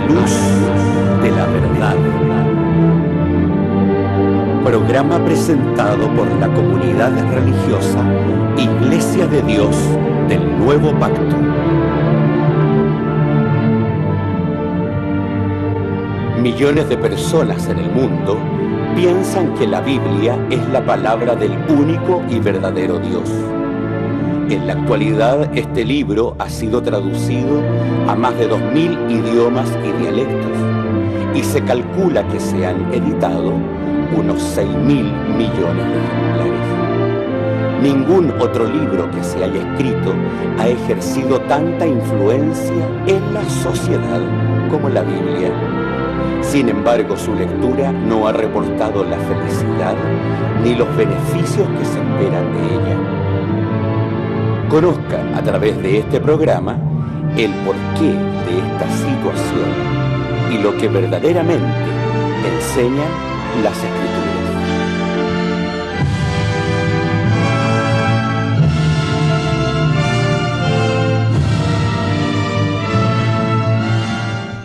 luz de la verdad. Programa presentado por la comunidad religiosa Iglesia de Dios del Nuevo Pacto. Millones de personas en el mundo piensan que la Biblia es la palabra del único y verdadero Dios. En la actualidad, este libro ha sido traducido a más de 2000 idiomas y dialectos, y se calcula que se han editado unos 6.000 millones de ejemplares. Ningún otro libro que se haya escrito ha ejercido tanta influencia en la sociedad como la Biblia. Sin embargo, su lectura no ha reportado la felicidad ni los beneficios que se esperan de ella. Conozca a través de este programa el porqué de esta situación y lo que verdaderamente enseñan las Escrituras.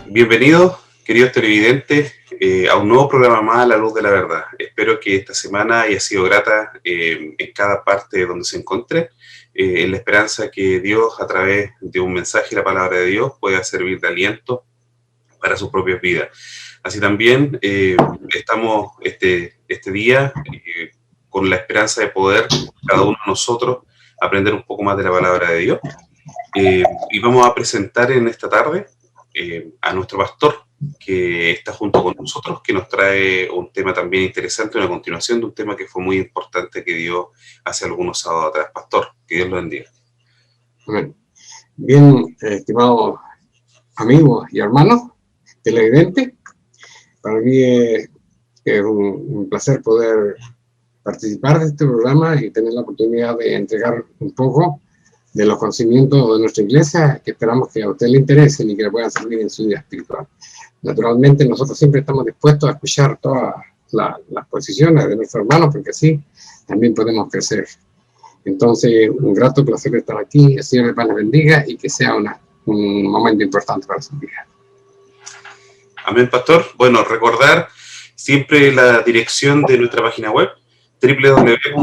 Bienvenidos, queridos televidentes, a un nuevo programa más, La Luz de la Verdad. Espero que esta semana haya sido grata en cada parte donde se encuentre, en la esperanza que Dios, a través de un mensaje y la palabra de Dios, pueda servir de aliento para sus propias vidas. Así también estamos este día con la esperanza de poder, cada uno de nosotros, aprender un poco más de la palabra de Dios. Y vamos a presentar en esta tarde a nuestro pastor, que está junto con nosotros, que nos trae un tema también interesante, una continuación de un tema que fue muy importante que dio hace algunos sábados atrás. Pastor, que Dios lo bendiga. Bueno, bien, estimados amigos y hermanos televidentes, para mí es un placer poder participar de este programa y tener la oportunidad de entregar un poco de los conocimientos de nuestra iglesia, que esperamos que a usted le interesen y que le puedan servir en su vida espiritual. Naturalmente, nosotros siempre estamos dispuestos a escuchar todas las posiciones de nuestros hermanos, porque así también podemos crecer. Entonces, un grato placer estar aquí. El Señor les bendiga y que sea un momento importante para su vida. Amén, pastor. Bueno, recordar siempre la dirección de nuestra página web, www.idnb.cl.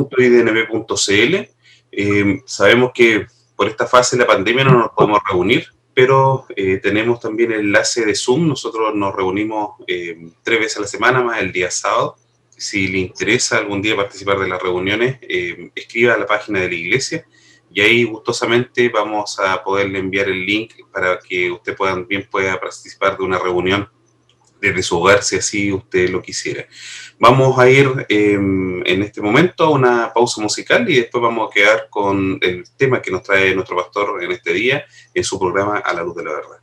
Sabemos que por esta fase de la pandemia no nos podemos reunir, pero tenemos también el enlace de Zoom. Nosotros nos reunimos 3 veces a la semana, más el día sábado. Si le interesa algún día participar de las reuniones, escriba a la página de la iglesia y ahí gustosamente vamos a poderle enviar el link para que usted pueda participar de una reunión desde su hogar, si así usted lo quisiera. Vamos a ir en este momento a una pausa musical y después vamos a quedar con el tema que nos trae nuestro pastor en este día en su programa A la Luz de la Verdad.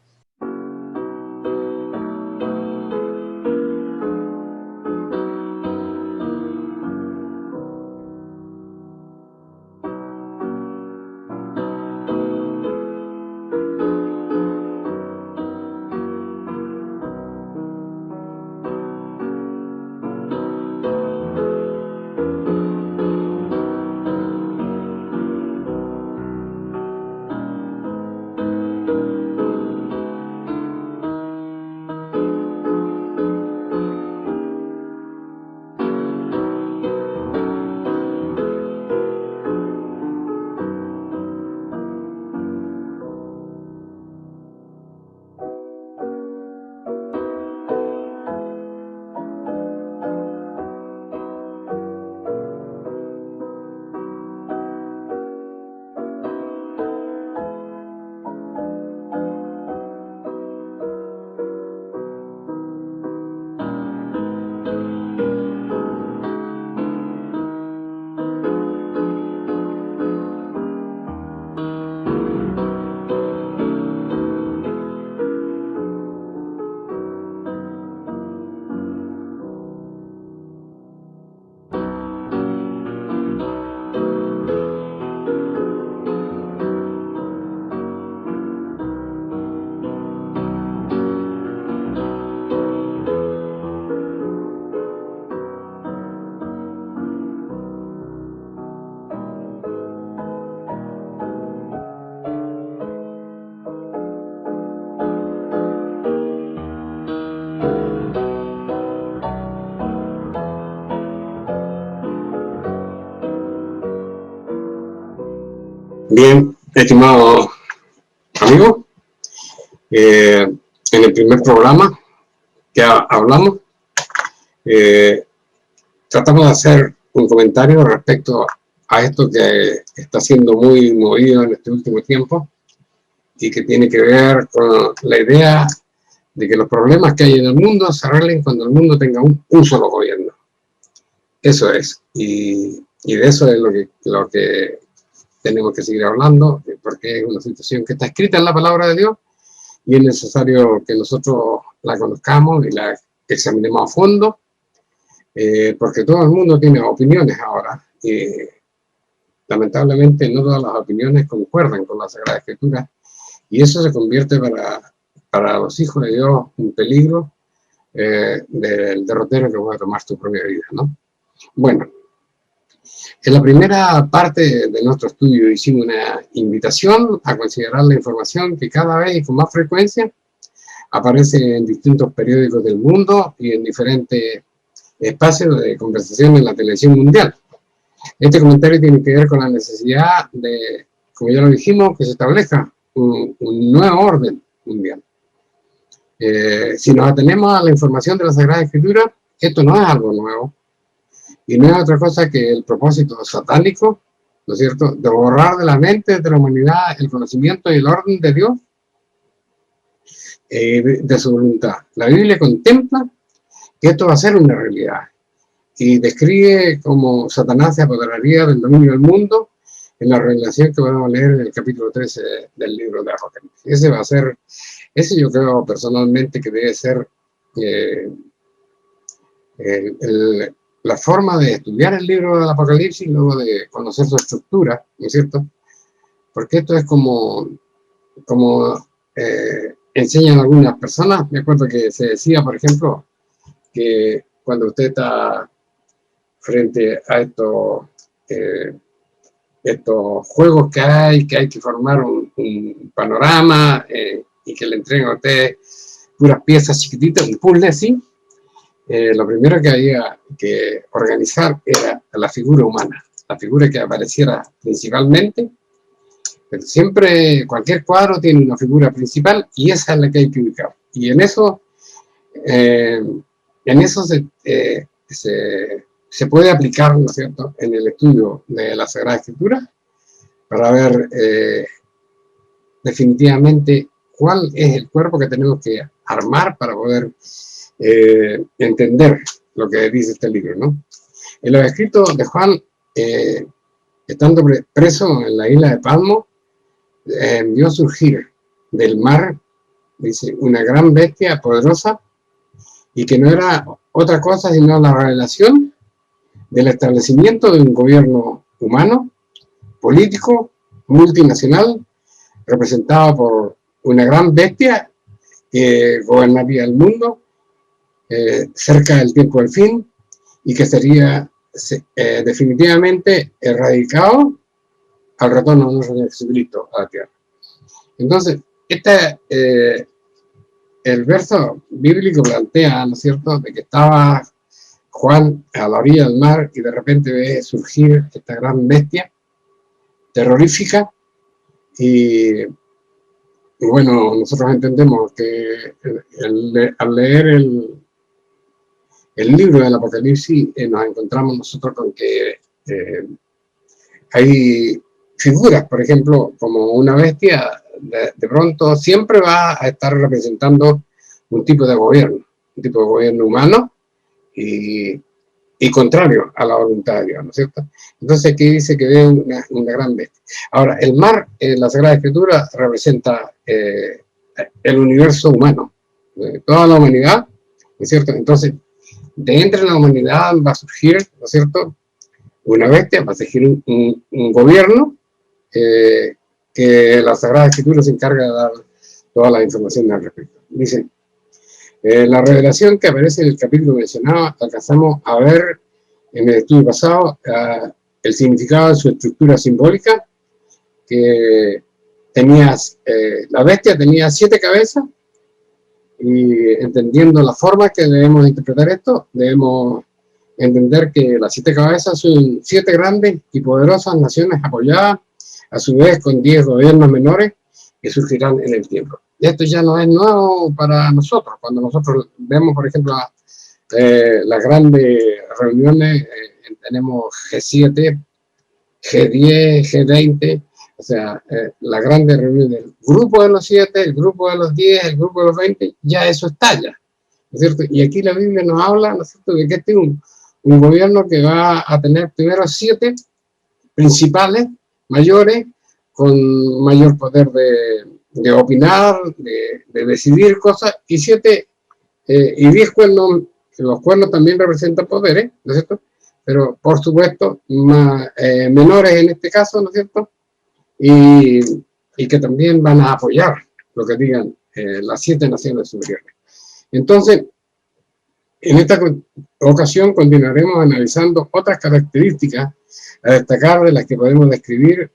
Bien, estimado amigo, en el primer programa que hablamos, tratamos de hacer un comentario respecto a esto que está siendo muy movido en este último tiempo y que tiene que ver con la idea de que los problemas que hay en el mundo se arreglen cuando el mundo tenga un solo gobierno. Eso es, y de eso es lo que tenemos que seguir hablando, porque es una situación que está escrita en la palabra de Dios y es necesario que nosotros la conozcamos y la examinemos a fondo, porque todo el mundo tiene opiniones ahora y lamentablemente no todas las opiniones concuerdan con la Sagrada Escritura y eso se convierte para los hijos de Dios un peligro del derrotero que va a tomar tu propia vida, ¿no? Bueno, en la primera parte de nuestro estudio hicimos una invitación a considerar la información que cada vez y con más frecuencia aparece en distintos periódicos del mundo y en diferentes espacios de conversación en la televisión mundial. Este comentario tiene que ver con la necesidad de, como ya lo dijimos, que se establezca un nuevo orden mundial. Si nos atenemos a la información de la Sagrada Escritura, esto no es algo nuevo. Y no es otra cosa que el propósito satánico, ¿no es cierto?, de borrar de la mente de la humanidad el conocimiento y el orden de Dios, de su voluntad. La Biblia contempla que esto va a ser una realidad y describe cómo Satanás se apoderaría del dominio del mundo en la revelación que vamos a leer en el capítulo 13 del libro de Apocalipsis. Ese va a ser, ese yo creo personalmente que debe ser la forma de estudiar el libro del Apocalipsis, luego de conocer su estructura, ¿no es cierto? Porque esto es como enseñan algunas personas. Me acuerdo que se decía, por ejemplo, que cuando usted está frente a estos juegos que hay que formar un panorama y que le entreguen a usted puras piezas chiquititas, un puzzle así, lo primero que había que organizar era la figura humana, la figura que apareciera principalmente. Pero siempre cualquier cuadro tiene una figura principal y esa es la que hay que ubicar. Y en eso se puede aplicar, ¿no es cierto?, en el estudio de la Sagrada Escritura para ver definitivamente cuál es el cuerpo que tenemos que armar para poder entender lo que dice este libro, ¿no? En los escritos de Juan, estando preso en la isla de Patmos, vio surgir del mar, dice, una gran bestia poderosa y que no era otra cosa sino la revelación del establecimiento de un gobierno humano, político, multinacional, representado por una gran bestia que gobernaría el mundo cerca del tiempo del fin y que sería definitivamente erradicado al retorno de nuestro Señor Jesucristo a la tierra. Entonces, el verso bíblico plantea, ¿no es cierto?, de que estaba Juan a la orilla del mar y de repente ve surgir esta gran bestia terrorífica y bueno, nosotros entendemos que al leer el libro del Apocalipsis nos encontramos nosotros con que hay figuras, por ejemplo, como una bestia, de pronto siempre va a estar representando un tipo de gobierno humano y contrario a la voluntad de Dios, ¿no es cierto? Entonces aquí dice que ve una gran bestia. Ahora, el mar en la Sagrada Escritura representa el universo humano, toda la humanidad, ¿no es cierto? Entonces, de entre la humanidad va a surgir, ¿no es cierto?, una bestia, va a surgir un gobierno que la Sagrada Escritura se encarga de dar toda la información al respecto. Dice, la revelación que aparece en el capítulo mencionado, alcanzamos a ver en el estudio pasado el significado de su estructura simbólica, que tenía, la bestia tenía 7 cabezas, y entendiendo la forma que debemos interpretar esto, debemos entender que las 7 cabezas son 7 grandes y poderosas naciones apoyadas a su vez con 10 gobiernos menores que surgirán en el tiempo. Esto ya no es nuevo para nosotros. Cuando nosotros vemos, por ejemplo, las grandes reuniones, tenemos G7, G10, G20, o sea, la grande reunión del grupo de los 7, el grupo de los 10, el grupo de los 20, ya eso estalla, ¿no es cierto? Y aquí la Biblia nos habla, ¿no es cierto?, de que este es un gobierno que va a tener primero 7 principales, mayores, con mayor poder de opinar, de decidir cosas, y 7 y 10 cuernos. Los cuernos también representan poderes, ¿no es cierto? Pero, por supuesto, menores en este caso, ¿no es cierto? Y que también van a apoyar lo que digan las 7 naciones superiores. Entonces, en esta ocasión continuaremos analizando otras características a destacar de las que podemos describir,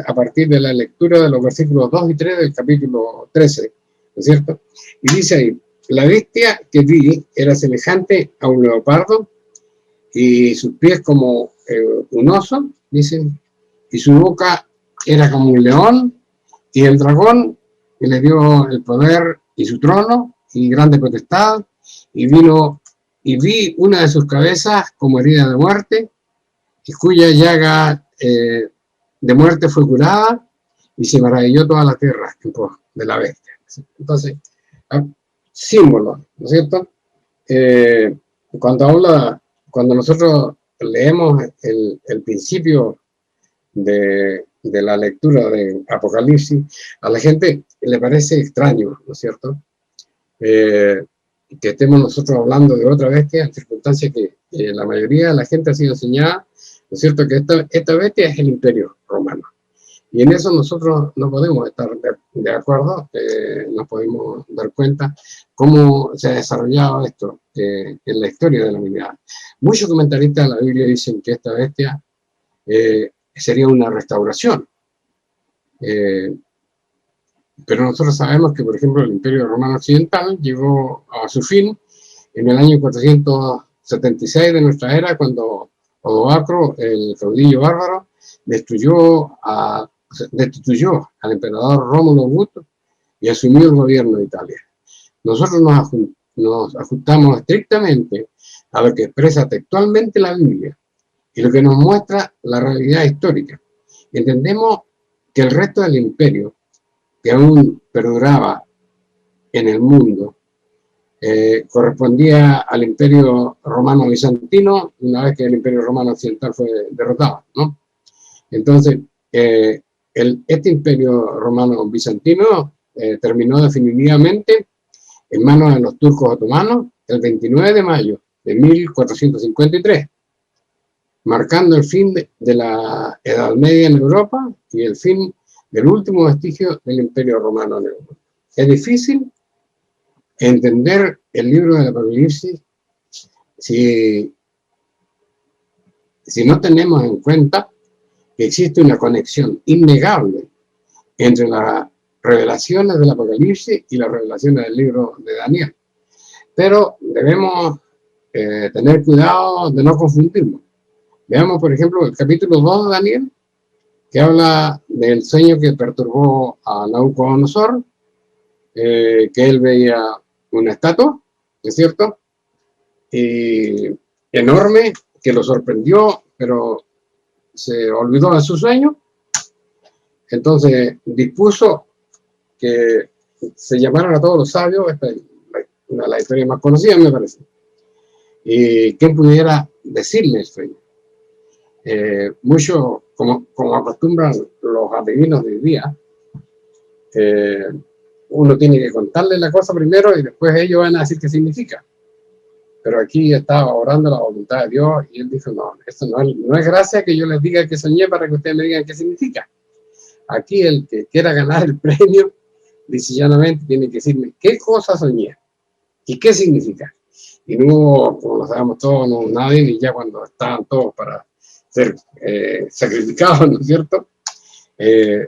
a partir de la lectura de los versículos 2 y 3 del capítulo 13, ¿no es cierto? Y dice ahí: la bestia que vi era semejante a un leopardo, y sus pies como un oso, dicen, y su boca era como un león, y el dragón que le dio el poder y su trono y grande potestad, y vi una de sus cabezas como herida de muerte, y cuya llaga de muerte fue curada, y se maravilló toda la tierra en pos de la bestia. Entonces, símbolos, ¿no es cierto? Cuando nosotros leemos el principio de la lectura de Apocalipsis, a la gente le parece extraño, ¿no es cierto?, que estemos nosotros hablando de otra bestia, en circunstancias que la mayoría de la gente ha sido enseñada, ¿no es cierto?, que esta bestia es el Imperio Romano. Y en eso nosotros no podemos estar de acuerdo, nos podemos dar cuenta cómo se ha desarrollado esto en la historia de la humanidad. Muchos comentaristas de la Biblia dicen que esta bestia sería una restauración. Pero nosotros sabemos que, por ejemplo, el Imperio Romano Occidental llegó a su fin en el año 476 de nuestra era, cuando Odoacro, el caudillo bárbaro, destituyó al emperador Rómulo Augusto y asumió el gobierno de Italia. Nosotros nos ajustamos estrictamente a lo que expresa textualmente la Biblia y lo que nos muestra la realidad histórica. Entendemos que el resto del imperio, que aún perduraba en el mundo, correspondía al Imperio Romano Bizantino, una vez que el Imperio Romano Occidental fue derrotado, ¿no? Entonces, este Imperio Romano Bizantino terminó definitivamente en manos de los turcos otomanos el 29 de mayo de 1453, marcando el fin de la Edad Media en Europa y el fin del último vestigio del Imperio Romano en Europa. Es difícil entender el libro del Apocalipsis si no tenemos en cuenta que existe una conexión innegable entre las revelaciones del Apocalipsis y las revelaciones del libro de Daniel. Pero debemos tener cuidado de no confundirnos. Veamos, por ejemplo, el capítulo 2 de Daniel, que habla del sueño que perturbó a Nabucodonosor, que él veía una estatua, ¿no es cierto?, y enorme, que lo sorprendió, pero se olvidó de su sueño. Entonces dispuso que se llamaran a todos los sabios, esta es una de las historias más conocidas, me parece, y quien pudiera decirle el sueño. Mucho, como acostumbran los adivinos de hoy día, uno tiene que contarle la cosa primero y después ellos van a decir qué significa. Pero aquí estaba orando la voluntad de Dios y él dijo: no, esto no es gracia que yo les diga que soñé para que ustedes me digan qué significa. Aquí el que quiera ganar el premio, dice llanamente, tiene que decirme qué cosa soñé y qué significa. Y no hubo, como lo sabemos todos, no, nadie, ni ya cuando estaban todos para ser sacrificados, ¿no es cierto?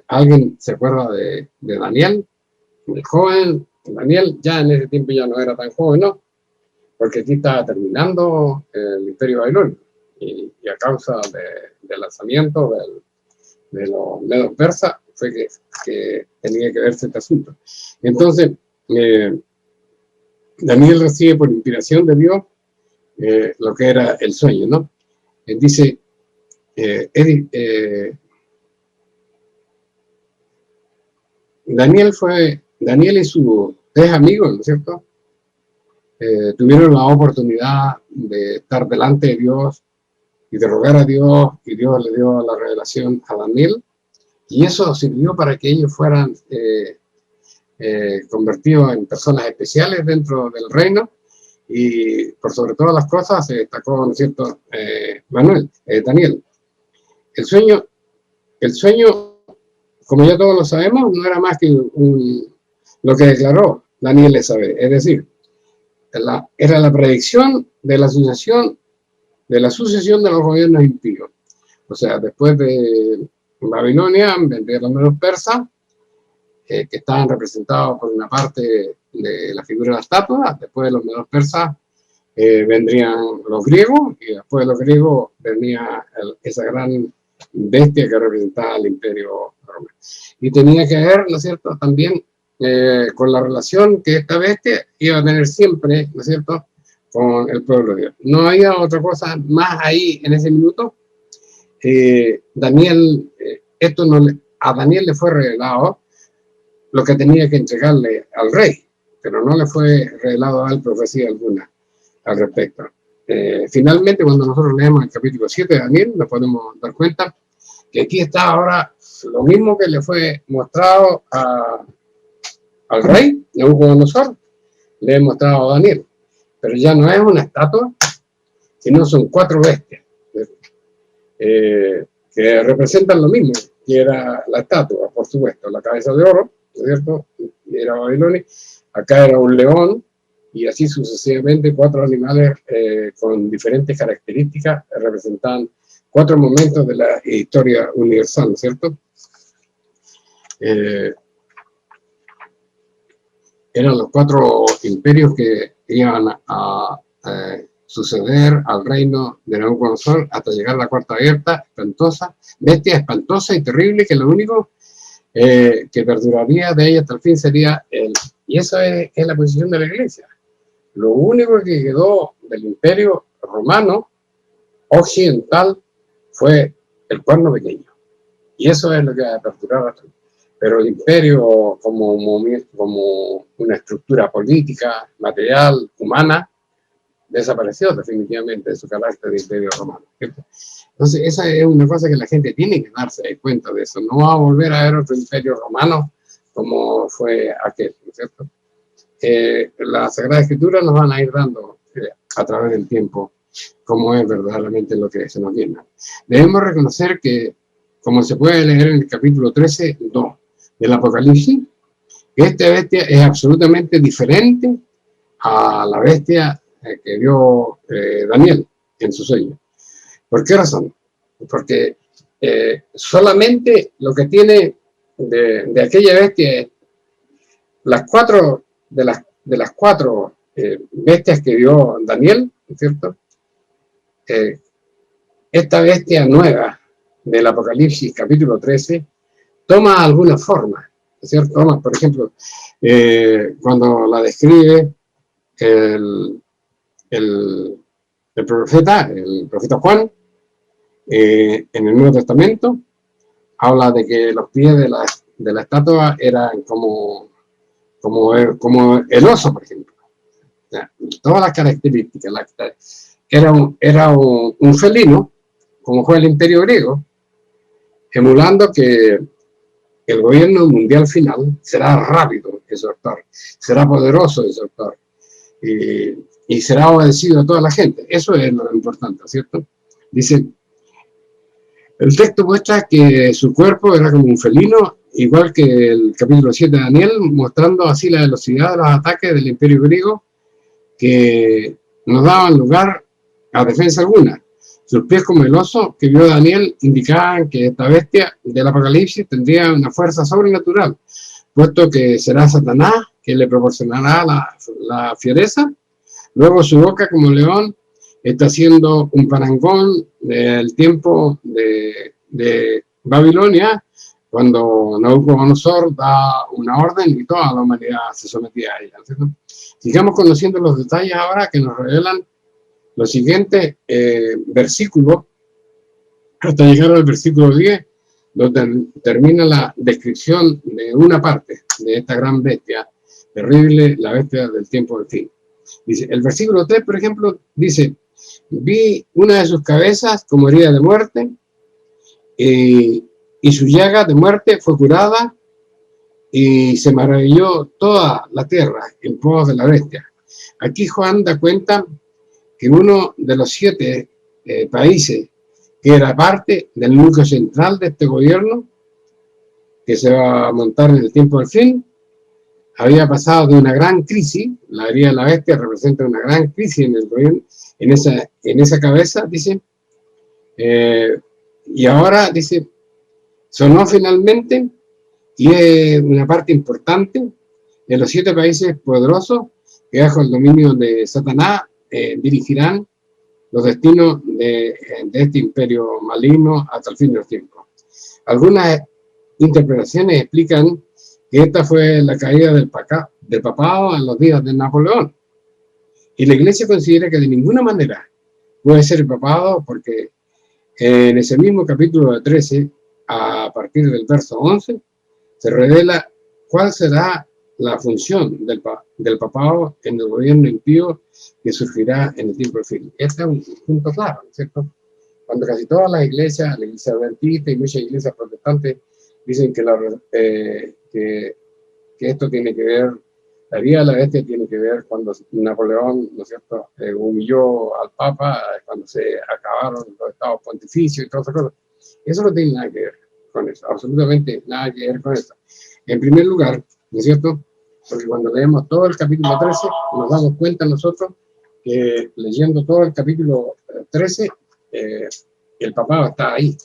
Alguien se acuerda de Daniel, el joven Daniel. Ya en ese tiempo ya no era tan joven, ¿no? Porque aquí estaba terminando el Imperio Babilónico y a causa del lanzamiento de los medos persas fue que tenía que verse este asunto. Entonces, Daniel recibe por inspiración de Dios lo que era el sueño, ¿no? Él dice, Daniel y sus 3 amigos, ¿no es cierto? Tuvieron la oportunidad de estar delante de Dios y de rogar a Dios, y Dios le dio la revelación a Daniel, y eso sirvió para que ellos fueran convertidos en personas especiales dentro del reino, y por sobre todas las cosas se destacó, ¿no es cierto?, Daniel. El sueño, como ya todos lo sabemos, no era más que lo que declaró Daniel esa vez, es decir, era la predicción de la sucesión de los gobiernos impíos. O sea, después de Babilonia vendrían los medos persas, que estaban representados por una parte de la figura de la estatua. Después de los medos persas vendrían los griegos, y después de los griegos venía esa gran bestia que representaba el imperio romano. Y tenía que ver, ¿no es cierto?, también con la relación que esta bestia iba a tener siempre, ¿no es cierto?, con el pueblo de Dios. No había otra cosa más ahí en ese minuto. A Daniel le fue revelado lo que tenía que entregarle al rey, pero no le fue revelado a él profecía alguna al respecto. Finalmente, cuando nosotros leemos el capítulo 7 de Daniel, nos podemos dar cuenta que aquí está ahora lo mismo que le fue mostrado al rey Nabucodonosor, le he mostrado a Daniel, pero ya no es una estatua, sino son 4 bestias que representan lo mismo que era la estatua, por supuesto, la cabeza de oro, ¿no es cierto?, era Babilonia, acá era un león, y así sucesivamente 4 animales con diferentes características representan 4 momentos de la historia universal, ¿no es cierto? Eran los 4 imperios que iban a suceder al reino de Nabucodonosor hasta llegar a la cuarta bestia espantosa y terrible, que lo único que perduraría de ella hasta el fin sería él. Y esa es la posición de la iglesia. Lo único que quedó del imperio romano occidental fue el cuerno pequeño. Y eso es lo que va a perdurar hasta el fin. Pero el imperio como una estructura política, material, humana, desapareció definitivamente de su carácter de imperio romano, ¿cierto? Entonces esa es una cosa que la gente tiene que darse cuenta de eso. No va a volver a haber otro imperio romano como fue aquel, ¿no es cierto? La Sagrada Escritura nos van a ir dando a través del tiempo cómo es verdaderamente lo que se nos viene. Debemos reconocer que, como se puede leer en el capítulo 13:2 del Apocalipsis, que esta bestia es absolutamente diferente a la bestia que vio Daniel en su sueño. ¿Por qué razón? Porque solamente lo que tiene de aquella bestia es las 4 de las 4 bestias que vio Daniel, ¿no es cierto? Esta bestia nueva del Apocalipsis capítulo 13 toma alguna forma, ¿no es cierto? Toma, por ejemplo, cuando la describe el profeta Juan en el Nuevo Testamento, habla de que los pies de la estatua eran como el oso, por ejemplo. O sea, todas las características. Era un felino, como fue el imperio griego, emulando que el gobierno mundial final será rápido en su actuar, será poderoso en su actuar, y será obedecido a toda la gente. Eso es lo importante, ¿cierto? Dice, el texto muestra que su cuerpo era como un felino, igual que el capítulo 7 de Daniel, mostrando así la velocidad de los ataques del imperio griego, que no daban lugar a defensa alguna. Sus pies, como el oso que vio Daniel, indicaban que esta bestia del Apocalipsis tendría una fuerza sobrenatural, puesto que será Satanás que le proporcionará la fiereza. Luego su boca como león está haciendo un parangón del tiempo de Babilonia, cuando Nabucodonosor da una orden y toda la humanidad se sometía a ella, ¿cierto? Sigamos conociendo los detalles ahora que nos revelan los siguientes versículos, hasta llegar al versículo 10, donde termina la descripción de una parte de esta gran bestia, terrible, la bestia del tiempo del fin. Dice, el versículo 3, por ejemplo, dice, vi una de sus cabezas como herida de muerte, y su llaga de muerte fue curada, y se maravilló toda la tierra en pos de la bestia. Aquí Juan da cuenta que uno de los 7 países que era parte del núcleo central de este gobierno, que se va a montar en el tiempo del fin, había pasado de una gran crisis. La herida de la bestia representa una gran crisis en el gobierno, en esa cabeza, dice, y ahora, dice, sonó finalmente, y es una parte importante de los 7 países poderosos que bajo el dominio de Satanás dirigirán los destinos de este imperio maligno hasta el fin de los tiempos. Algunas interpretaciones explican que esta fue la caída del papado en los días de Napoleón. Y la Iglesia considera que de ninguna manera puede ser el papado, porque en ese mismo capítulo 13, a partir del verso 11, se revela cuál será la función del papado en el gobierno impío que surgirá en el tiempo del fin. Este es un punto claro, ¿cierto? Cuando casi todas las iglesias, la iglesia adventista y muchas iglesias protestantes, dicen que esto tiene que ver, la herida de la bestia tiene que ver cuando Napoleón, ¿no es cierto?, humilló al Papa, cuando se acabaron los estados pontificios y todas esas cosas. Eso no tiene nada que ver con eso, absolutamente nada que ver con eso. En primer lugar, ¿no es cierto?, porque cuando leemos todo el capítulo 13, nos damos cuenta nosotros que leyendo todo el capítulo 13, el papado está ahí,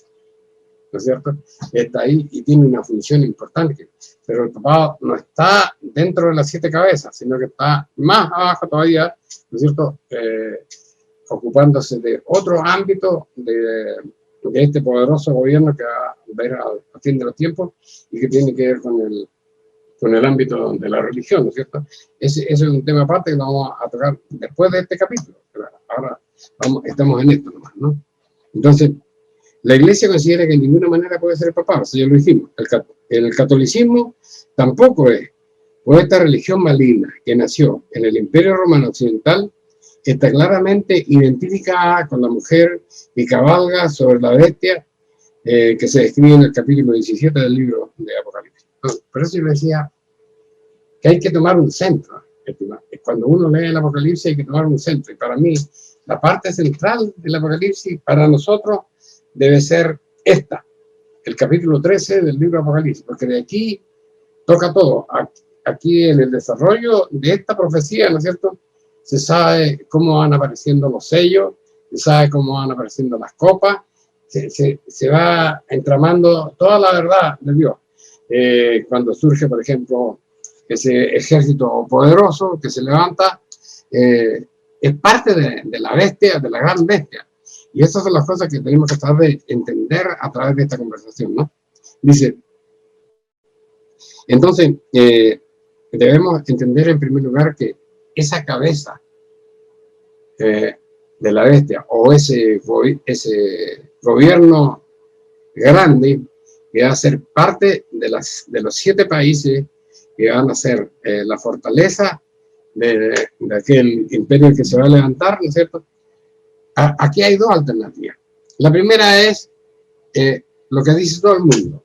¿no es cierto? Está ahí y tiene una función importante, pero el papado no está dentro de las 7 cabezas, sino que está más abajo todavía, ¿no es cierto?, ocupándose de otro ámbito de este poderoso gobierno que va a ver al fin de los tiempos y que tiene que ver con el ámbito de la religión, ¿no es cierto? Ese es un tema aparte que lo vamos a tocar después de este capítulo, pero ahora estamos en esto nomás, ¿no? Entonces, la Iglesia considera que de ninguna manera puede ser el papado, eso ya lo dijimos. El catolicismo tampoco es, pues esta religión maligna que nació en el Imperio Romano Occidental está claramente identificada con la mujer que cabalga sobre la bestia que se describe en el capítulo 17 del libro de Apocalipsis. Entonces, por eso yo le decía que hay que tomar un centro. Cuando uno lee el Apocalipsis hay que tomar un centro. Y para mí, la parte central del Apocalipsis, para nosotros, debe ser esta, el capítulo 13 del libro de Apocalipsis, porque de aquí toca todo. Aquí en el desarrollo de esta profecía, ¿no es cierto?, se sabe cómo van apareciendo los sellos, se sabe cómo van apareciendo las copas, se va entramando toda la verdad de Dios. Cuando surge, por ejemplo, ese ejército poderoso que se levanta, es parte de la bestia, de la gran bestia. Y esas son las cosas que tenemos que tratar de entender a través de esta conversación, ¿no? Dice, entonces, debemos entender en primer lugar que esa cabeza de la bestia o ese gobierno grande que va a ser parte de los 7 países que van a ser la fortaleza de aquel imperio que se va a levantar, ¿no es cierto? Aquí hay 2 alternativas. La primera es lo que dice todo el mundo,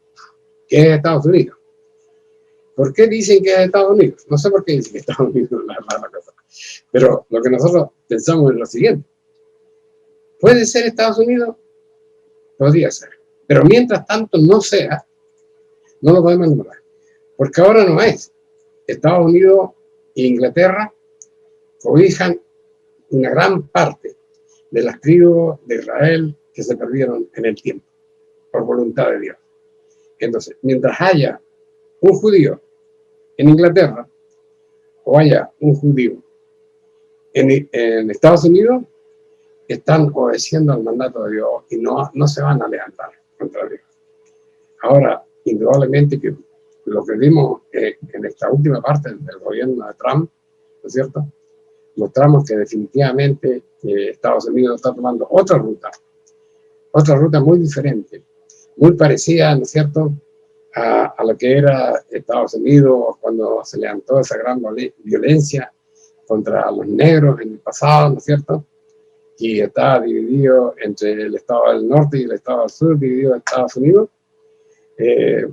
que es Estados Unidos. ¿Por qué dicen que es Estados Unidos? No sé por qué dicen que Estados Unidos es la cosa. Pero lo que nosotros pensamos es lo siguiente. ¿Puede ser Estados Unidos? Podría ser. Pero mientras tanto no sea, no lo podemos nombrar. Porque ahora no es. Estados Unidos e Inglaterra cobijan una gran parte de las tribus de Israel que se perdieron en el tiempo, por voluntad de Dios. Entonces, mientras haya un judío en Inglaterra, o haya un judío en Estados Unidos, están obedeciendo al mandato de Dios y no se van a levantar contra Dios. Ahora, indudablemente que lo que vimos en esta última parte del gobierno de Trump, ¿no es cierto?, mostramos que definitivamente Estados Unidos está tomando otra ruta muy diferente, muy parecida, ¿no es cierto?, a lo que era Estados Unidos cuando se levantó esa gran violencia contra los negros en el pasado, ¿no es cierto?, y está dividido entre el estado del norte y el estado del sur, dividido en Estados Unidos,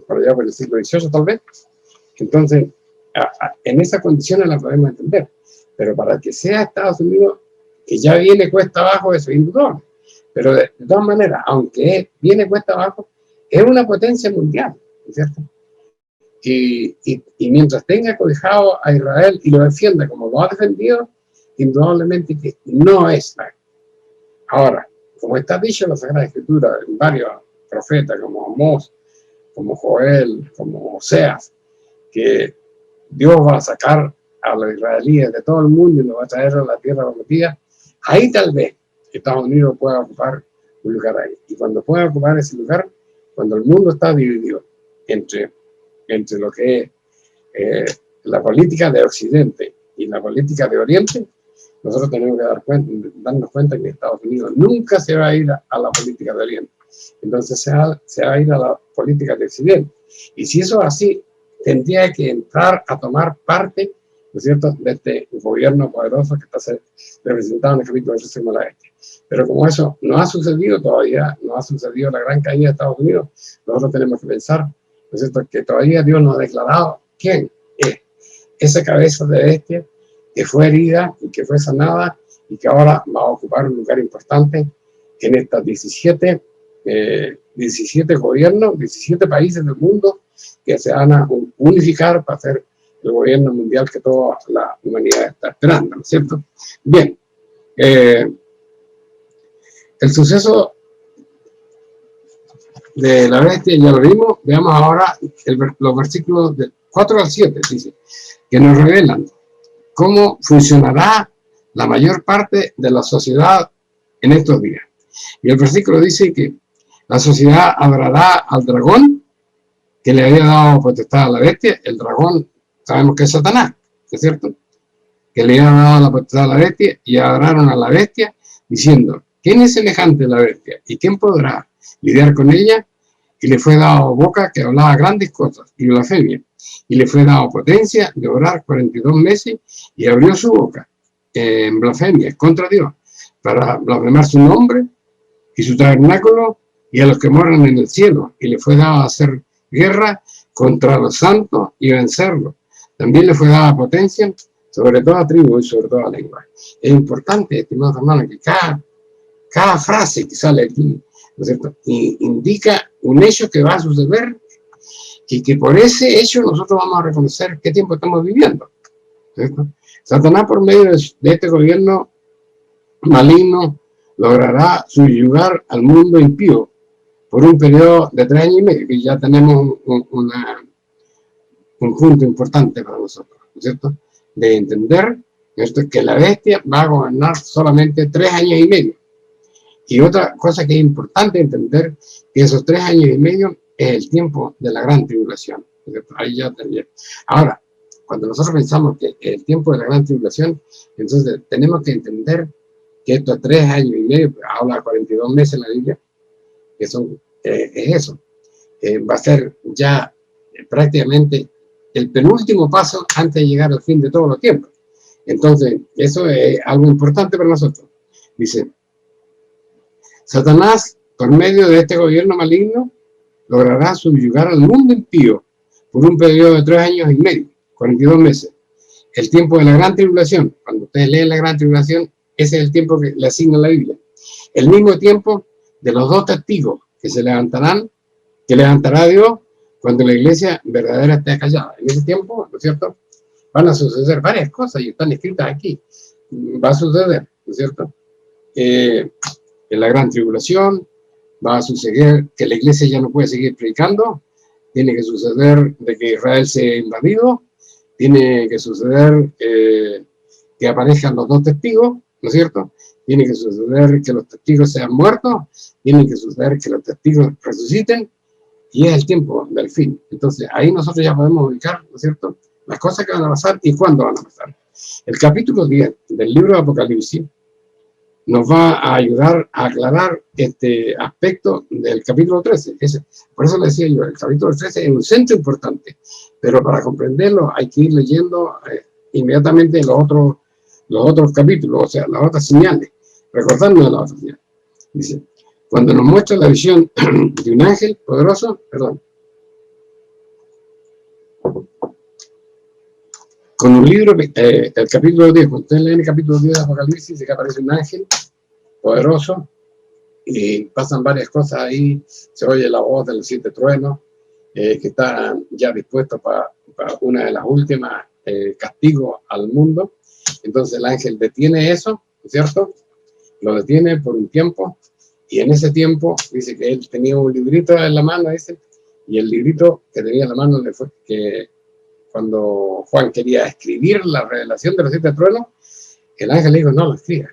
por allá por el siglo XVIII tal vez. Entonces, en esas condiciones la podemos entender, pero para que sea Estados Unidos, que ya viene cuesta abajo, eso es indudable, pero de todas maneras, aunque viene cuesta abajo, es una potencia mundial, ¿no es cierto? Y mientras tenga cobijado a Israel y lo defienda como lo ha defendido, indudablemente que no es la. Ahora, como está dicho en la Sagrada Escritura, en varios profetas como Amós, como Joel, como Oseas, que Dios va a sacar a los israelíes de todo el mundo y los va a traer a la tierra prometida, ahí tal vez Estados Unidos pueda ocupar un lugar ahí. Y cuando pueda ocupar ese lugar, cuando el mundo está dividido entre lo que es la política de Occidente y la política de Oriente, nosotros tenemos que darnos cuenta que Estados Unidos nunca se va a ir a la política de Oriente. Entonces se va a ir a la política de Occidente. Y si eso es así, tendría que entrar a tomar parte, ¿no es cierto?, de este gobierno poderoso que está representado en el capítulo 13 de la Bestia. Pero como eso no ha sucedido todavía, no ha sucedido la gran caída de Estados Unidos, nosotros tenemos que pensar, ¿no es cierto?, que todavía Dios nos ha declarado quién es esa cabeza de bestia que fue herida y que fue sanada y que ahora va a ocupar un lugar importante en estas 17 gobiernos, 17 países del mundo que se van a unificar para hacer el gobierno mundial que toda la humanidad está esperando, ¿no es cierto? Bien, el suceso de la bestia ya lo vimos. Veamos ahora los versículos del 4 al 7, dice, que nos revelan cómo funcionará la mayor parte de la sociedad en estos días. Y el versículo dice que la sociedad adorará al dragón que le había dado potestad a la bestia. El dragón sabemos que es Satanás, ¿no es cierto?, que le había dado la potestad a la bestia, y adoraron a la bestia diciendo, ¿quién es semejante a la bestia? ¿Y quién podrá lidiar con ella? Y le fue dado boca que hablaba grandes cosas y blasfemia, y le fue dado potencia de orar 42 meses, y abrió su boca en blasfemia contra Dios, para blasfemar su nombre y su tabernáculo y a los que moran en el cielo, y le fue dado hacer guerra contra los santos y vencerlos. También le fue dada potencia sobre toda tribu y sobre toda lengua. Es importante, estimados hermanos, que cada frase que sale aquí, ¿no es cierto?, indica un hecho que va a suceder, y que por ese hecho nosotros vamos a reconocer qué tiempo estamos viviendo, ¿cierto? Satanás, por medio de este gobierno maligno, logrará subyugar al mundo impío por un periodo de 3 años y medio, que ya tenemos un punto importante para nosotros, ¿no es cierto?, de entender que la bestia va a gobernar solamente 3 años y medio. Y otra cosa que es importante entender, que esos 3 años y medio es el tiempo de la gran tribulación. Ahí ya también. Ahora, cuando nosotros pensamos que el tiempo de la gran tribulación, entonces tenemos que entender que estos 3 años y medio, habla de 42 meses en la Biblia, que son, es eso, va a ser ya prácticamente el penúltimo paso antes de llegar al fin de todos los tiempos. Entonces, eso es algo importante para nosotros. Dice, Satanás, por medio de este gobierno maligno, logrará subyugar al mundo impío por un periodo de 3 años y medio, 42 meses. El tiempo de la gran tribulación, cuando ustedes leen la gran tribulación, ese es el tiempo que le asigna la Biblia. El mismo tiempo de los 2 testigos que se levantarán, que levantará Dios cuando la iglesia verdadera esté callada. En ese tiempo, ¿no es cierto?, van a suceder varias cosas y están escritas aquí. Va a suceder, ¿no es cierto?, en la gran tribulación, va a suceder que la iglesia ya no puede seguir predicando, tiene que suceder de que Israel sea invadido, tiene que suceder que aparezcan los 2 testigos, ¿no es cierto?, tiene que suceder que los testigos sean muertos, tiene que suceder que los testigos resuciten, y es el tiempo del fin. Entonces, ahí nosotros ya podemos ubicar, ¿no es cierto?, las cosas que van a pasar y cuándo van a pasar. El capítulo 10 del libro de Apocalipsis nos va a ayudar a aclarar este aspecto del capítulo 13. Por eso le decía yo, el capítulo 13 es un centro importante, pero para comprenderlo hay que ir leyendo inmediatamente los otros capítulos, o sea, las otras señales, recordando las otras señales. Dice, cuando nos muestra la visión de un ángel poderoso, con un libro, el capítulo 10, cuando ustedes leen el capítulo 10 de Apocalipsis, dice que aparece un ángel poderoso y pasan varias cosas ahí, se oye la voz de los 7 truenos, que están ya dispuestos para una de las últimas castigos al mundo. Entonces el ángel detiene eso, ¿no es cierto? Lo detiene por un tiempo, y en ese tiempo dice que él tenía un librito en la mano, dice, y el librito que tenía en la mano le fue que cuando Juan quería escribir la revelación de los 7 truenos, el ángel le dijo, no lo escriba,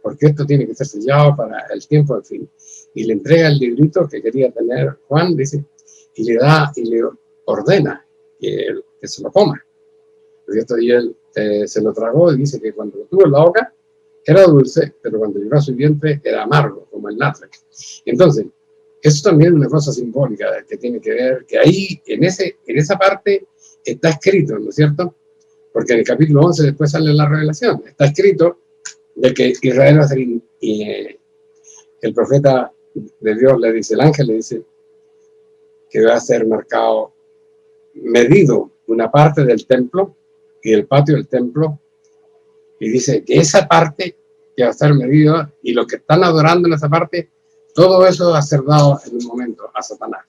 porque esto tiene que ser sellado para el tiempo del fin. Y le entrega el librito que quería tener Juan, dice, y le ordena que se lo coma. Y él se lo tragó y dice que cuando lo tuvo en la boca era dulce, pero cuando llegó a su vientre era amargo, como el nátrix. Entonces, eso también es una cosa simbólica que tiene que ver, que ahí, en esa parte, está escrito, ¿no es cierto? Porque en el capítulo 11 después sale la revelación. Está escrito de que Israel va a ser, el profeta de Dios le dice, el ángel le dice, que va a ser medido una parte del templo y el patio del templo, y dice que esa parte que va a ser medida, y los que están adorando en esa parte, todo eso va a ser dado en un momento a Satanás.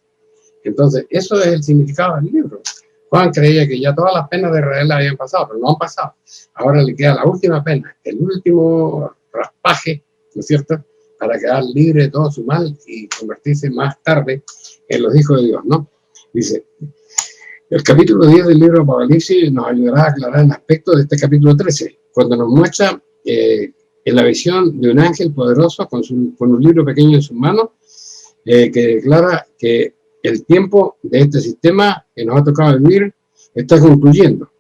Entonces, eso es el significado del libro. Juan creía que ya todas las penas de Israel habían pasado, pero no han pasado. Ahora le queda la última pena, el último raspaje, ¿no es cierto?, para quedar libre de todo su mal y convertirse más tarde en los hijos de Dios, ¿no? Dice, el capítulo 10 del libro de Apocalipsis nos ayudará a aclarar el aspecto de este capítulo 13, cuando nos muestra en la visión de un ángel poderoso con un libro pequeño en sus manos, que declara que el tiempo de este sistema que nos ha tocado vivir está concluyendo.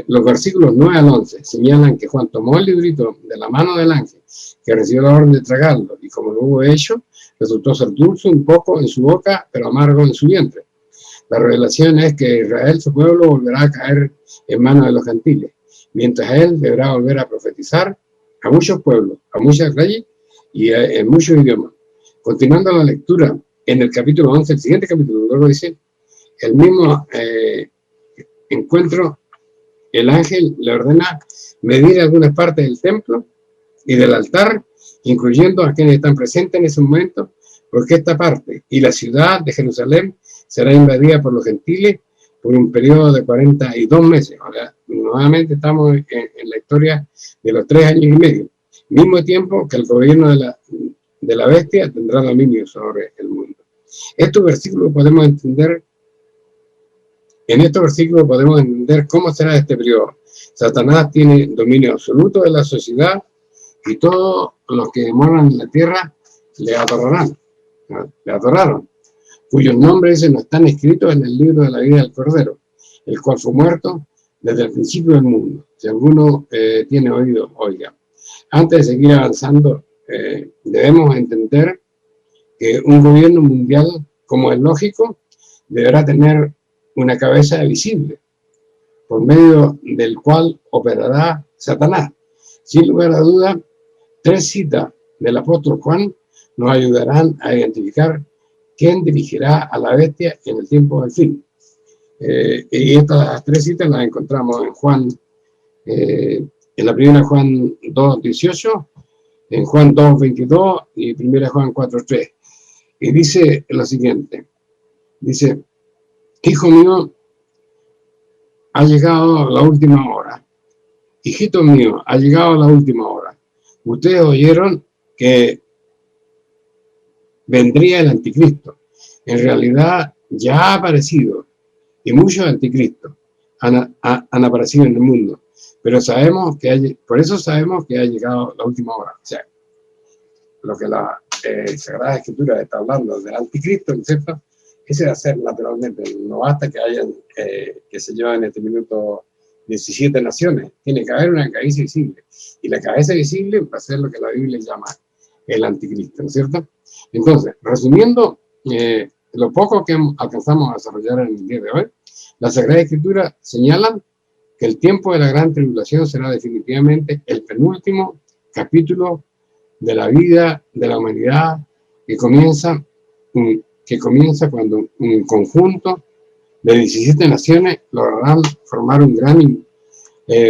Los versículos 9 al 11 señalan que Juan tomó el librito de la mano del ángel, que recibió la orden de tragarlo, y como lo hubo hecho, resultó ser dulce un poco en su boca, pero amargo en su vientre. La revelación es que Israel, su pueblo, volverá a caer en manos de los gentiles, mientras él deberá volver a profetizar a muchos pueblos, a muchas reyes y en muchos idiomas. Continuando la lectura, en el capítulo 11, el siguiente capítulo, luego dice, el mismo encuentro, el ángel le ordena medir algunas partes del templo y del altar, incluyendo a quienes están presentes en ese momento, porque esta parte y la ciudad de Jerusalén será invadida por los gentiles por un periodo de 42 meses. Ahora, nuevamente estamos en la historia de los 3 años y medio, mismo tiempo que el gobierno de la bestia tendrá dominio sobre el mundo. En estos versículos podemos entender cómo será este periodo. Satanás tiene dominio absoluto de la sociedad y todos los que moran en la tierra le adoraron, cuyos nombres no están escritos en el libro de la vida del Cordero, el cual fue muerto desde el principio del mundo. Si alguno tiene oído, oiga. Antes de seguir avanzando, debemos entender que un gobierno mundial, como es lógico, deberá tener una cabeza visible, por medio del cual operará Satanás. Sin lugar a duda, 3 citas del apóstol Juan nos ayudarán a identificar quién dirigirá a la bestia en el tiempo del fin. Y estas 3 citas las encontramos en Juan, en la primera Juan 2:18, en Juan 2:22 y primera Juan 4:3. Y dice lo siguiente, dice, hijo mío, ha llegado la última hora. Hijito mío, ha llegado la última hora. Ustedes oyeron que vendría el anticristo. En realidad ya ha aparecido, y muchos anticristos han aparecido en el mundo. Pero por eso sabemos que ha llegado la última hora. O sea, lo que la Sagrada Escritura está hablando del anticristo, ¿no es cierto? Ese va a ser naturalmente, no basta que hayan, qué sé yo, en este minuto 17 naciones, tiene que haber una cabeza visible. Y la cabeza visible va a ser lo que la Biblia llama el anticristo, ¿no es cierto? Entonces, resumiendo lo poco que alcanzamos a desarrollar en el día de hoy, la Sagrada Escritura señalan que el tiempo de la gran tribulación será definitivamente el penúltimo capítulo de la vida de la humanidad que comienza cuando un conjunto de 17 naciones lograrán formar un gran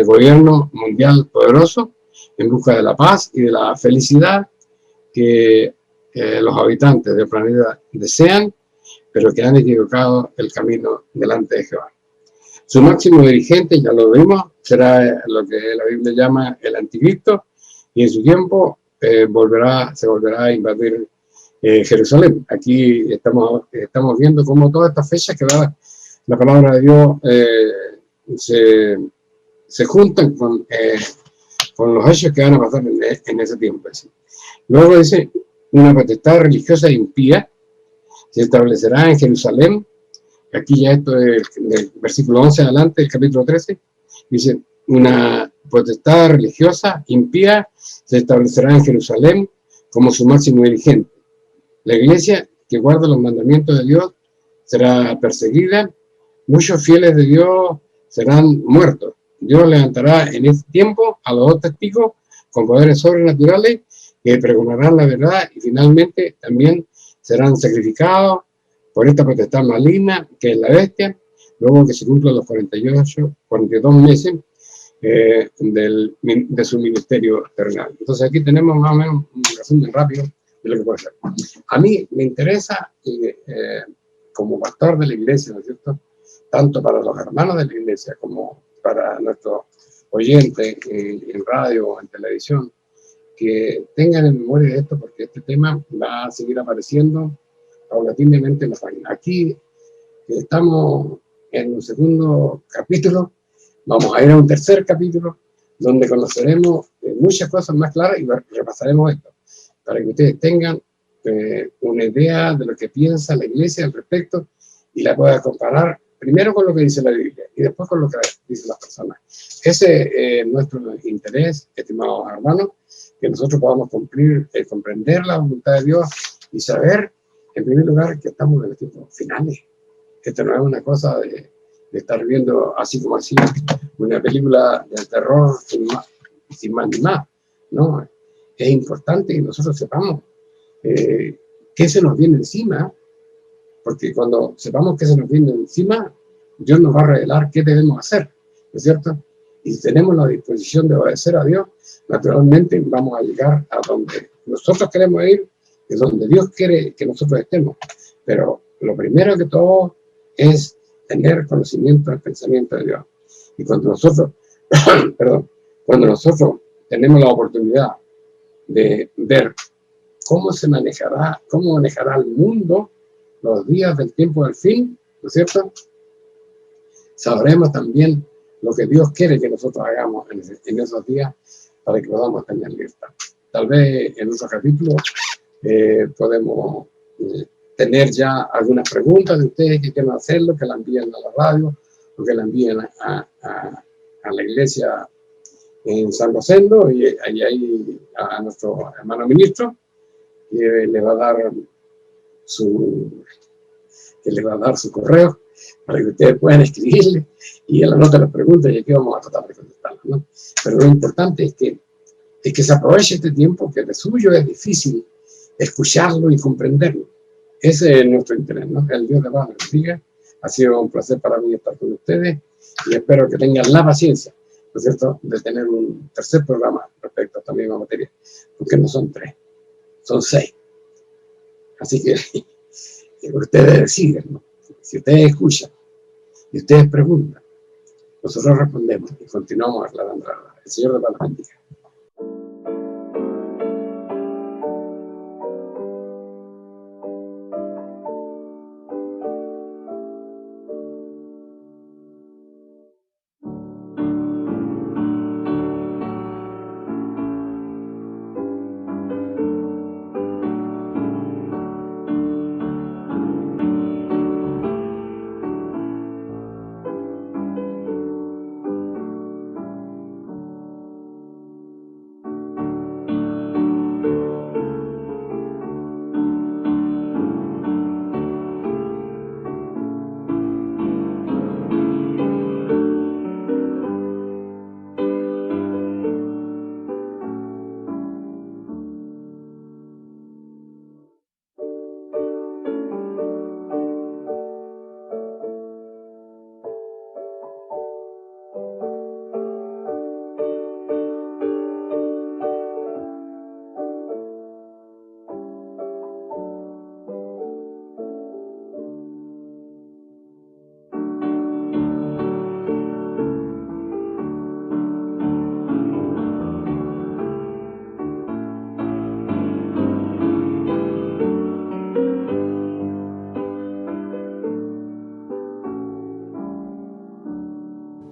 gobierno mundial poderoso en busca de la paz y de la felicidad que los habitantes del planeta desean, pero que han equivocado el camino delante de Jehová. Su máximo dirigente, ya lo vimos, será lo que la Biblia llama el anticristo, y en su tiempo se volverá a invadir Jerusalén. Aquí estamos viendo cómo todas estas fechas que da la palabra de Dios se juntan con los hechos que van a pasar en ese tiempo. ¿Sí? Luego dice, una potestad religiosa impía se establecerá en Jerusalén. Aquí ya esto es del versículo 11 adelante, el capítulo 13, dice, una potestad religiosa impía se establecerá en Jerusalén como su máximo dirigente. La iglesia que guarda los mandamientos de Dios será perseguida, muchos fieles de Dios serán muertos. Dios levantará en ese tiempo a los dos testigos con poderes sobrenaturales que pregonarán la verdad y finalmente también serán sacrificados por esta potestad maligna que es la bestia, luego que se cumplan los 42 meses de su ministerio terrenal. Entonces aquí tenemos más o menos un resumen rápido de lo que puede ser. A mí me interesa, como pastor de la iglesia, ¿no es cierto?, tanto para los hermanos de la iglesia como para nuestros oyentes en radio o en televisión, que tengan en memoria esto, porque este tema va a seguir apareciendo paulatinamente en la página. Aquí estamos en un segundo capítulo, vamos a ir a un tercer capítulo, donde conoceremos muchas cosas más claras y repasaremos esto, para que ustedes tengan una idea de lo que piensa la iglesia al respecto y la puedan comparar primero con lo que dice la Biblia y después con lo que dicen las personas. Ese es nuestro interés, estimados hermanos, que nosotros podamos comprender la voluntad de Dios y saber, en primer lugar, que estamos en los tiempos finales. Esto no es una cosa de estar viendo así como así una película de terror sin más ni más, ¿no? Es importante que nosotros sepamos qué se nos viene encima, porque cuando sepamos qué se nos viene encima, Dios nos va a revelar qué debemos hacer, ¿no es cierto? Y si tenemos la disposición de obedecer a Dios, naturalmente vamos a llegar a donde nosotros queremos ir, es donde Dios quiere que nosotros estemos. Pero lo primero que todo es tener conocimiento del pensamiento de Dios. Y cuando nosotros, cuando nosotros tenemos la oportunidad de ver cómo manejará el mundo los días del tiempo del fin, ¿no es cierto?, sabremos también lo que Dios quiere que nosotros hagamos en esos días para que podamos tener libertad. Tal vez en otro capítulo podemos tener ya algunas preguntas de ustedes que quieran hacerlo, que la envíen a la radio o que la envíen a la iglesia en San Rosendo y ahí a nuestro hermano ministro, que le va a dar su correo para que ustedes puedan escribirle y él anota las preguntas y aquí vamos a tratar de contestarlas, ¿no? Pero lo importante es que se aproveche este tiempo, que de suyo es difícil escucharlo y comprenderlo. Ese es nuestro interés, ¿no? Que el Dios de paz les bendiga. Ha sido un placer para mí estar con ustedes y espero que tengan la paciencia, ¿no es cierto?, de tener un tercer programa respecto a esta misma materia, porque no son 3, son 6. Así que ustedes deciden, ¿no? Si ustedes escuchan y ustedes preguntan, nosotros respondemos y continuamos aclarando la verdad. El Señor de paz les bendiga.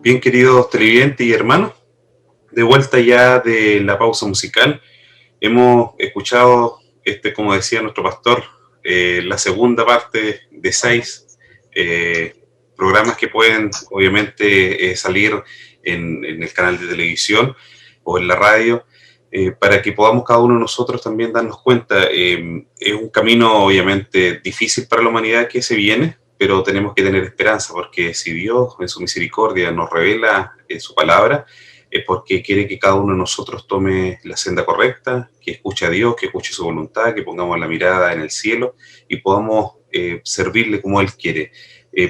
Bien, queridos televidentes y hermanos, de vuelta ya de la pausa musical, hemos escuchado, como decía nuestro pastor, la segunda parte de 6 programas que pueden obviamente salir en el canal de televisión o en la radio, para que podamos cada uno de nosotros también darnos cuenta. Es un camino obviamente difícil para la humanidad que se viene, pero tenemos que tener esperanza, porque si Dios en su misericordia nos revela su palabra, es porque quiere que cada uno de nosotros tome la senda correcta, que escuche a Dios, que escuche su voluntad, que pongamos la mirada en el cielo y podamos servirle como Él quiere.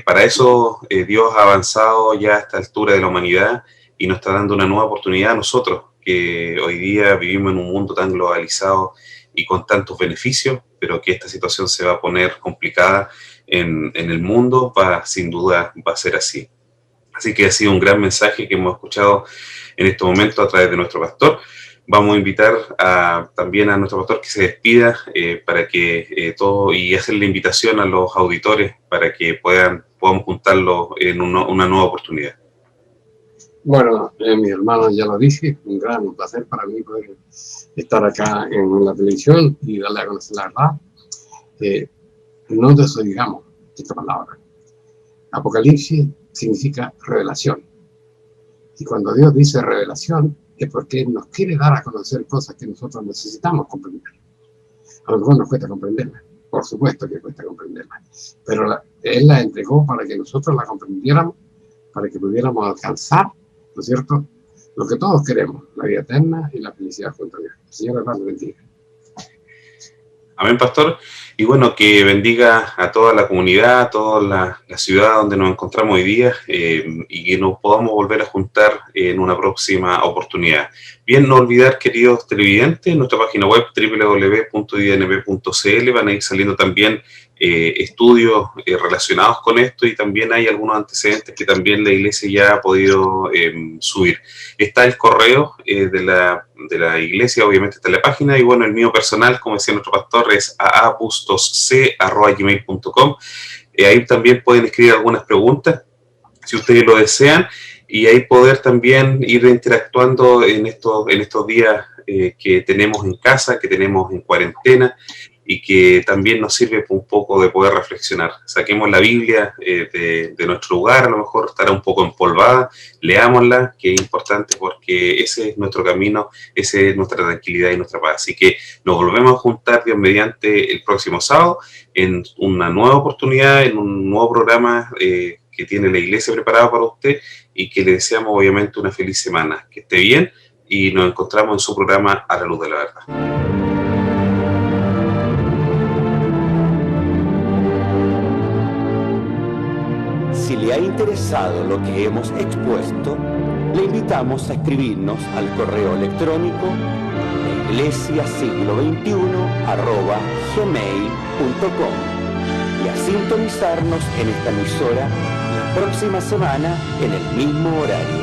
Para eso Dios ha avanzado ya a esta altura de la humanidad y nos está dando una nueva oportunidad a nosotros, que hoy día vivimos en un mundo tan globalizado y con tantos beneficios, pero que esta situación se va a poner complicada en el mundo, sin duda va a ser así. Así que ha sido un gran mensaje que hemos escuchado en este momento a través de nuestro pastor. Vamos a invitar también a nuestro pastor que se despida para que todo, y hacer la invitación a los auditores para que podamos juntarlo en una nueva oportunidad. Bueno, mis hermanos ya lo dije, un gran placer para mí poder estar acá en la televisión y darle a conocer la verdad. No desoigamos esta palabra. Apocalipsis significa revelación. Y cuando Dios dice revelación, es porque nos quiere dar a conocer cosas que nosotros necesitamos comprender. A lo mejor nos cuesta comprenderlas, por supuesto que cuesta comprenderlas, pero Él la entregó para que nosotros la comprendiéramos, para que pudiéramos alcanzar, ¿no es cierto?, lo que todos queremos, la vida eterna y la felicidad junto a Dios. El Señor les bendiga. Amén, pastor. Y bueno, que bendiga a toda la comunidad, a toda la ciudad donde nos encontramos hoy día, y que nos podamos volver a juntar en una próxima oportunidad. Bien, no olvidar, queridos televidentes, en nuestra página web www.idnb.cl van a ir saliendo también estudios relacionados con esto, y también hay algunos antecedentes que también la iglesia ya ha podido subir. Está el correo de la iglesia, obviamente está en la página, y bueno, el mío personal, como decía nuestro pastor, es aapustosc@gmail.com. Ahí también pueden escribir algunas preguntas, si ustedes lo desean, y ahí poder también ir interactuando en estos días que tenemos en casa, que tenemos en cuarentena, y que también nos sirve un poco de poder reflexionar. Saquemos la Biblia de nuestro lugar, a lo mejor estará un poco empolvada, leámosla, que es importante porque ese es nuestro camino, esa es nuestra tranquilidad y nuestra paz. Así que nos volvemos a juntar, Dios mediante, el próximo sábado, en una nueva oportunidad, en un nuevo programa que tiene la iglesia preparado para usted, y que le deseamos obviamente una feliz semana. Que esté bien, y nos encontramos en su programa A la Luz de la Verdad. Si le ha interesado lo que hemos expuesto, le invitamos a escribirnos al correo electrónico iglesiasiglo21@gmail.com y a sintonizarnos en esta emisora la próxima semana en el mismo horario.